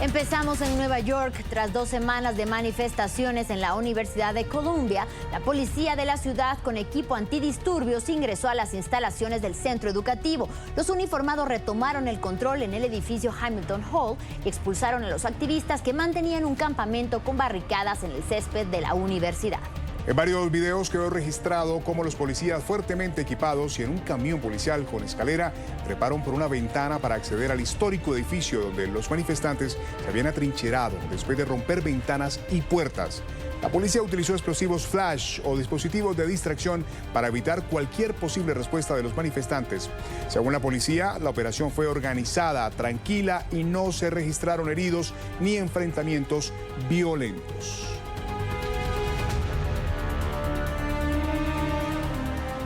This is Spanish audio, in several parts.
Empezamos en Nueva York. Tras 2 semanas de manifestaciones en la Universidad de Columbia, la policía de la ciudad con equipo antidisturbios ingresó a las instalaciones del centro educativo. Los uniformados retomaron el control en el edificio Hamilton Hall y expulsaron a los activistas que mantenían un campamento con barricadas en el césped de la universidad. En varios videos quedó registrado cómo los policías fuertemente equipados y en un camión policial con escalera treparon por una ventana para acceder al histórico edificio donde los manifestantes se habían atrincherado después de romper ventanas y puertas. La policía utilizó explosivos flash o dispositivos de distracción para evitar cualquier posible respuesta de los manifestantes. Según la policía, la operación fue organizada, tranquila y no se registraron heridos ni enfrentamientos violentos.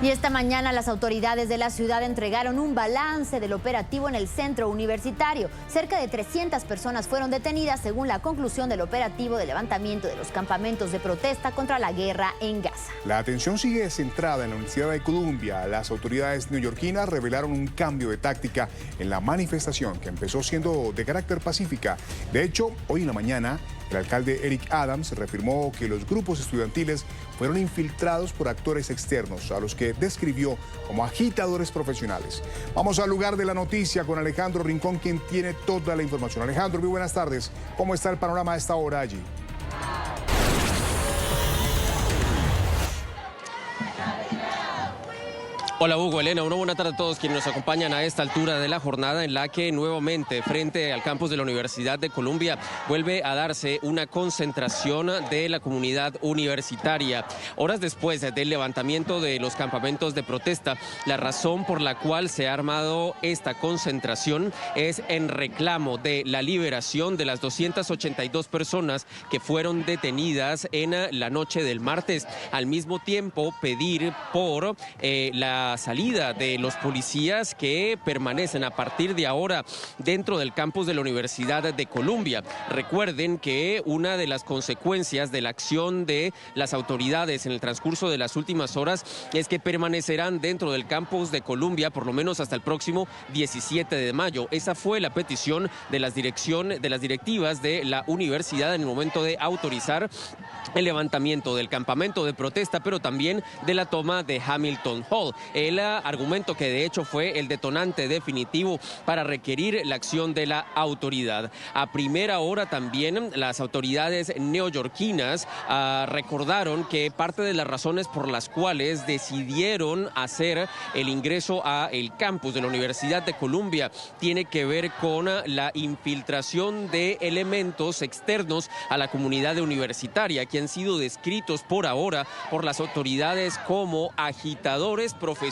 Y esta mañana las autoridades de la ciudad entregaron un balance del operativo en el centro universitario. Cerca de 300 personas fueron detenidas según la conclusión del operativo de levantamiento de los campamentos de protesta contra la guerra en Gaza. La atención sigue centrada en la Universidad de Columbia. Las autoridades neoyorquinas revelaron un cambio de táctica en la manifestación que empezó siendo de carácter pacífica. De hecho, hoy en la mañana, el alcalde Eric Adams reafirmó que los grupos estudiantiles fueron infiltrados por actores externos, a los que describió como agitadores profesionales. Vamos al lugar de la noticia con Alejandro Rincón, quien tiene toda la información. Alejandro, muy buenas tardes. ¿Cómo está el panorama a esta hora allí? Hola Hugo, Elena, una buena tarde a todos quienes nos acompañan a esta altura de la jornada en la que nuevamente frente al campus de la Universidad de Columbia vuelve a darse una concentración de la comunidad universitaria. Horas después del levantamiento de los campamentos de protesta, la razón por la cual se ha armado esta concentración es en reclamo de la liberación de las 282 personas que fueron detenidas en la noche del martes. Al mismo tiempo, pedir por la salida de los policías que permanecen a partir de ahora dentro del campus de la Universidad de Columbia. Recuerden que una de las consecuencias de la acción de las autoridades en el transcurso de las últimas horas es que permanecerán dentro del campus de Columbia por lo menos hasta el próximo 17 de mayo. Esa fue la petición de las directivas de la universidad en el momento de autorizar el levantamiento del campamento de protesta, pero también de la toma de Hamilton Hall. El argumento que de hecho fue el detonante definitivo para requerir la acción de la autoridad. A primera hora también las autoridades neoyorquinas recordaron que parte de las razones por las cuales decidieron hacer el ingreso a el campus de la Universidad de Columbia tiene que ver con la infiltración de elementos externos a la comunidad universitaria que han sido descritos por ahora por las autoridades como agitadores profesionales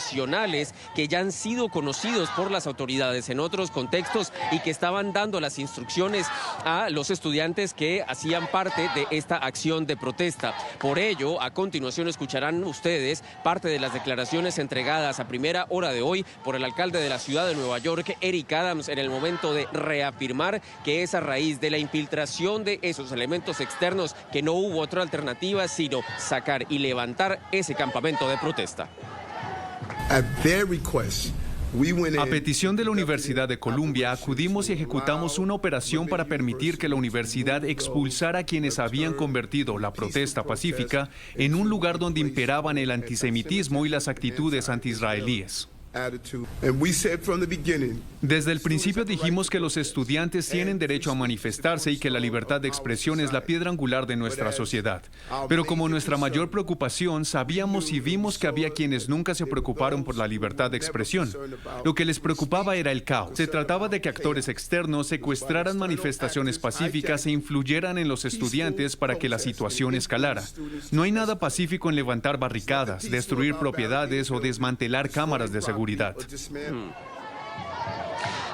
que ya han sido conocidos por las autoridades en otros contextos y que estaban dando las instrucciones a los estudiantes que hacían parte de esta acción de protesta. Por ello, a continuación escucharán ustedes parte de las declaraciones entregadas a primera hora de hoy por el alcalde de la ciudad de Nueva York, Eric Adams, en el momento de reafirmar que es a raíz de la infiltración de esos elementos externos que no hubo otra alternativa sino sacar y levantar ese campamento de protesta. A petición de la Universidad de Columbia, acudimos y ejecutamos una operación para permitir que la universidad expulsara a quienes habían convertido la protesta pacífica en un lugar donde imperaban el antisemitismo y las actitudes antiisraelíes. Desde el principio dijimos que los estudiantes tienen derecho a manifestarse y que la libertad de expresión es la piedra angular de nuestra sociedad. Pero como nuestra mayor preocupación, sabíamos y vimos que había quienes nunca se preocuparon por la libertad de expresión. Lo que les preocupaba era el caos. Se trataba de que actores externos secuestraran manifestaciones pacíficas e influyeran en los estudiantes para que la situación escalara. No hay nada pacífico en levantar barricadas, destruir propiedades o desmantelar cámaras de seguridad.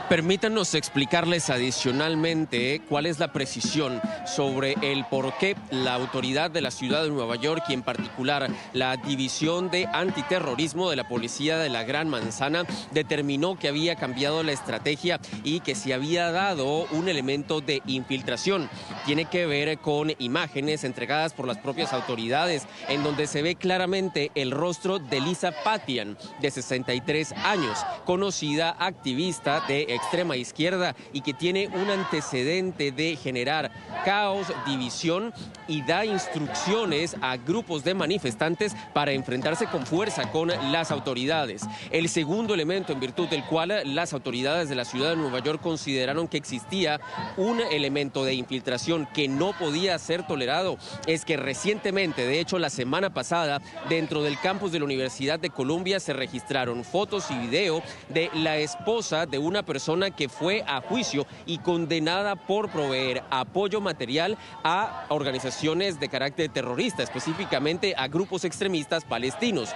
Permítanos explicarles adicionalmente cuál es la precisión sobre el por qué la autoridad de la ciudad de Nueva York y en particular la División de Antiterrorismo de la Policía de la Gran Manzana determinó que había cambiado la estrategia y que se había dado un elemento de infiltración. Tiene que ver con imágenes entregadas por las propias autoridades en donde se ve claramente el rostro de Lisa Patian, de 63 años, conocida activista de extrema izquierda y que tiene un antecedente de generar caos, división y da instrucciones a grupos de manifestantes para enfrentarse con fuerza con las autoridades. El segundo elemento en virtud del cual las autoridades de la ciudad de Nueva York consideraron que existía un elemento de infiltración que no podía ser tolerado es que recientemente, de hecho la semana pasada, dentro del campus de la Universidad de Columbia se registraron fotos y video de la esposa de una persona que fue a juicio y condenada por proveer apoyo material a organizaciones de carácter terrorista, específicamente a grupos extremistas palestinos.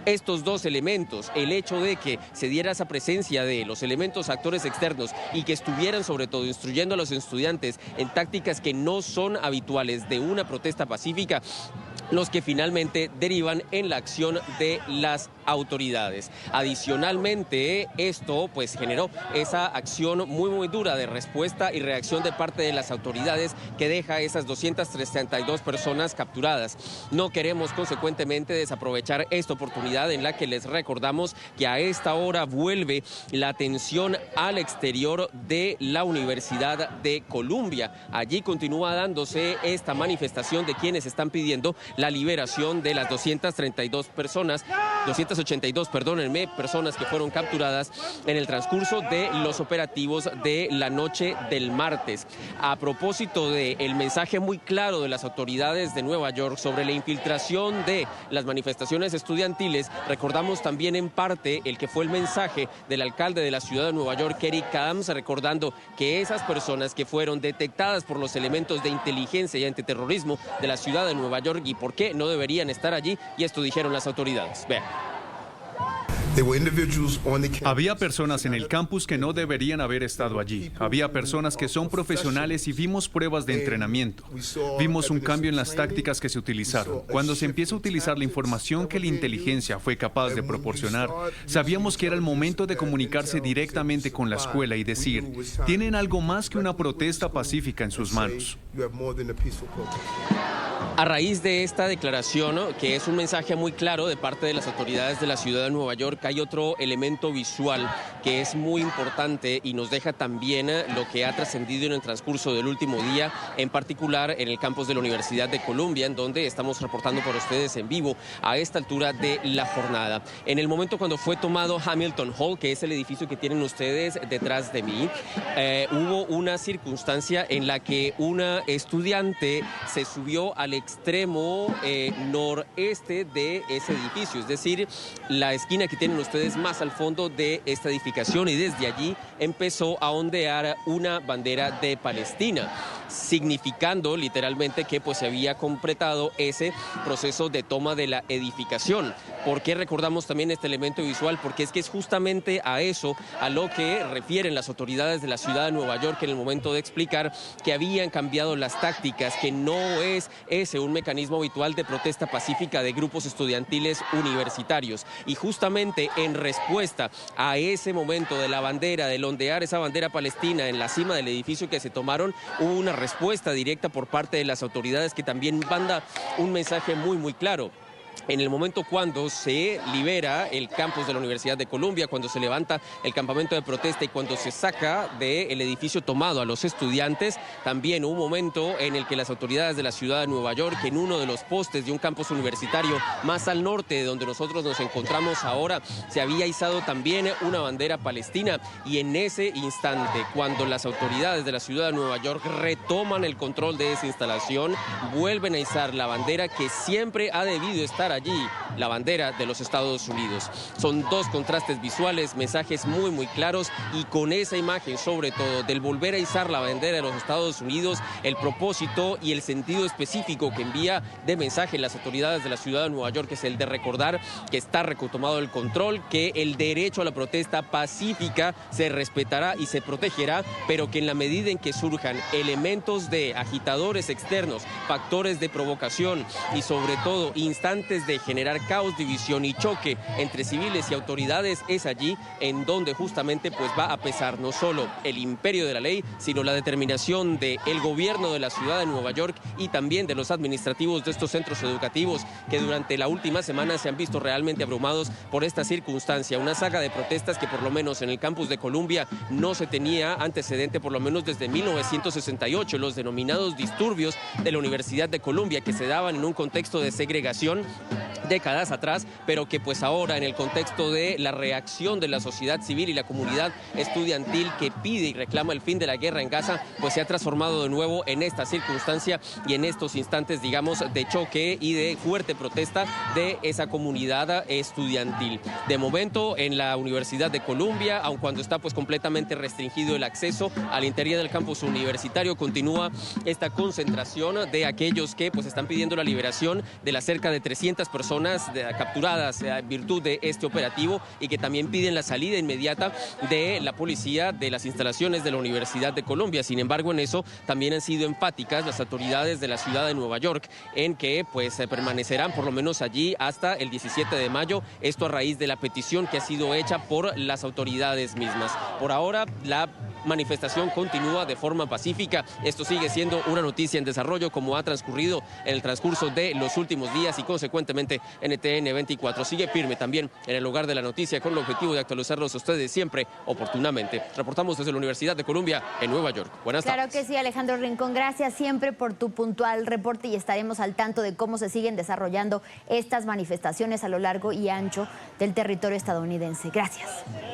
Estos dos elementos, el hecho de que se diera esa presencia de los elementos actores externos y que estuvieran sobre todo instruyendo a los estudiantes en tácticas que no son habituales de una protesta pacífica, los que finalmente derivan en la acción de las autoridades. Adicionalmente, esto pues generó esa acción muy dura de respuesta y reacción de parte de las autoridades que deja esas 232 personas capturadas. No queremos consecuentemente desaprovechar esta oportunidad en la que les recordamos que a esta hora vuelve la atención al exterior de la Universidad de Columbia. Allí continúa dándose esta manifestación de quienes están pidiendo la liberación de las 282 personas, 282, perdónenme, personas que fueron capturadas en el transcurso de los operativos de la noche del martes. A propósito del mensaje muy claro de las autoridades de Nueva York sobre la infiltración de las manifestaciones estudiantiles, recordamos también en parte el que fue el mensaje del alcalde de la ciudad de Nueva York, Eric Adams, recordando que esas personas que fueron detectadas por los elementos de inteligencia y antiterrorismo de la ciudad de Nueva York y por qué no deberían estar allí, y esto dijeron las autoridades. Vean. Había personas en el campus que no deberían haber estado allí. Había personas que son profesionales y vimos pruebas de entrenamiento. Vimos un cambio en las tácticas que se utilizaron. Cuando se empieza a utilizar la información que la inteligencia fue capaz de proporcionar, sabíamos que era el momento de comunicarse directamente con la escuela y decir, tienen algo más que una protesta pacífica en sus manos. A raíz de esta declaración, que es un mensaje muy claro de parte de las autoridades de la ciudad de Nueva York, hay otro elemento visual que es muy importante y nos deja también lo que ha trascendido en el transcurso del último día, en particular en el campus de la Universidad de Columbia, en donde estamos reportando para ustedes en vivo a esta altura de la jornada. En el momento cuando fue tomado Hamilton Hall, que es el edificio que tienen ustedes detrás de mí, hubo una circunstancia en la que una estudiante se subió al extremo noreste de ese edificio, es decir, la esquina que tienen ustedes más al fondo de esta edificación, y desde allí empezó a ondear una bandera de Palestina, significando literalmente que pues se había completado ese proceso de toma de la edificación. ¿Por qué recordamos también este elemento visual? Porque es que es justamente a eso a lo que refieren las autoridades de la ciudad de Nueva York en el momento de explicar que habían cambiado las tácticas, que no es ese un mecanismo habitual de protesta pacífica de grupos estudiantiles universitarios. Y justamente en respuesta a ese momento de la bandera, del ondear esa bandera palestina en la cima del edificio que se tomaron, hubo una respuesta directa por parte de las autoridades que también manda un mensaje muy claro. En el momento cuando se libera el campus de la Universidad de Columbia, cuando se levanta el campamento de protesta y cuando se saca del edificio tomado a los estudiantes, también hubo un momento en el que las autoridades de la ciudad de Nueva York, en uno de los postes de un campus universitario más al norte de donde nosotros nos encontramos ahora, se había izado también una bandera palestina, y en ese instante, cuando las autoridades de la ciudad de Nueva York retoman el control de esa instalación, vuelven a izar la bandera que siempre ha debido estar allí, la bandera de los Estados Unidos. Son dos contrastes visuales, mensajes muy claros, y con esa imagen sobre todo del volver a izar la bandera de los Estados Unidos, el propósito y el sentido específico que envía de mensaje las autoridades de la ciudad de Nueva York es el de recordar que está retomado el control, que el derecho a la protesta pacífica se respetará y se protegerá, pero que en la medida en que surjan elementos de agitadores externos, factores de provocación y sobre todo instantes antes de generar caos, división y choque entre civiles y autoridades, es allí en donde justamente pues va a pesar no solo el imperio de la ley, sino la determinación del gobierno de la ciudad de Nueva York y también de los administrativos de estos centros educativos que durante la última semana se han visto realmente abrumados por esta circunstancia. Una saga de protestas que por lo menos en el campus de Columbia no se tenía antecedente por lo menos desde 1968, los denominados disturbios de la Universidad de Columbia que se daban en un contexto de segregación décadas atrás, pero que pues ahora en el contexto de la reacción de la sociedad civil y la comunidad estudiantil que pide y reclama el fin de la guerra en Gaza, pues se ha transformado de nuevo en esta circunstancia y en estos instantes, digamos, de choque y de fuerte protesta de esa comunidad estudiantil. De momento, en la Universidad de Columbia, aun cuando está pues completamente restringido el acceso al interior del campus universitario, continúa esta concentración de aquellos que pues están pidiendo la liberación de las cerca de 300 personas capturadas en virtud de este operativo y que también piden la salida inmediata de la policía de las instalaciones de la Universidad de Columbia. Sin embargo, en eso también han sido enfáticas las autoridades de la ciudad de Nueva York en que pues permanecerán por lo menos allí hasta el 17 de mayo, esto a raíz de la petición que ha sido hecha por las autoridades mismas. Por ahora, la manifestación continúa de forma pacífica. Esto sigue siendo una noticia en desarrollo como ha transcurrido en el transcurso de los últimos días y consecuentemente NTN 24 sigue firme también en el lugar de la noticia con el objetivo de actualizarlos a ustedes siempre oportunamente. Reportamos desde la Universidad de Columbia en Nueva York. Buenas tardes. Claro que sí, Alejandro Rincón, gracias siempre por tu puntual reporte y estaremos al tanto de cómo se siguen desarrollando estas manifestaciones a lo largo y ancho del territorio estadounidense. Gracias.